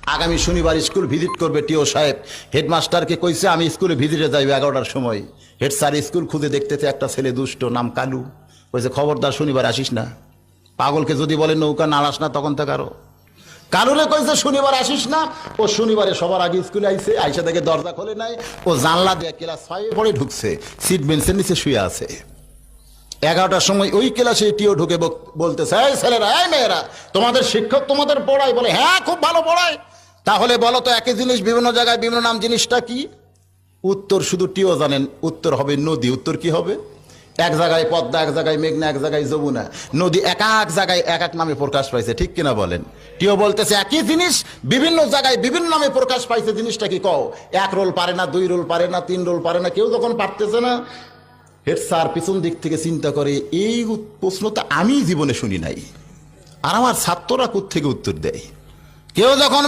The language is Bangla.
আগামী শনিবার স্কুল ভিজিট করবে টিও সাহেব। হেডমাস্টারকে কইছে আমি স্কুলে ভিজিটে যাইবে 11টার সময়। হেড স্যার স্কুল খুঁজে দেখতেছে একটা ছেলে দুষ্ট, নাম কালু। কইছে খবরদার শনিবার আসিস না। পাগলকে যদি বলে নৌকা নাড়াস না তখন থেকে আরো কালুরে কইছে শনিবার আসিস না। ও শনিবারে সবার আগে স্কুলে আইছে, আইসা থেকে দরজা খোলে নাই। ও জানলা দিয়ে ক্লাস 5 পড়ে ঢুকছে, সিট বেঞ্চের নিচে শুয়ে আছে। 11টার সময় ওই ক্লাসে টিও ঢুকে বলতেছে, এই ছেলেরা, এই মেয়েরা, তোমাদের শিক্ষক তোমাদের পড়ায়? বলে হ্যাঁ, খুব ভালো পড়ায়। তাহলে বলো তো একই জিনিস বিভিন্ন জায়গায় বিভিন্ন নাম, জিনিসটা কি? উত্তর শুধু টিও জানেন, উত্তর হবে নদী। উত্তর কি হবে? এক জায়গায় পদ্মা, এক জায়গায় মেঘনা, এক জায়গায় যমুনা। নদী এক এক জায়গায় এক এক নামে প্রকাশ পাইছে, ঠিক কিনা বলেন? টিও বলতেছে একই জিনিস বিভিন্ন জায়গায় বিভিন্ন নামে প্রকাশ পাইছে, জিনিসটা কি কও? 1 রোল পারে না, 2 রোল পারে না, 3 রোল পারে না, কেউ যখন পারতেছে না, হেড স্যার পিছন দিক থেকে চিন্তা করে, এই প্রশ্ন তো আমি জীবনে শুনি নাই, আর আমার ছাত্ররা কোত্থেকে উত্তর দেয়? কেউ যখন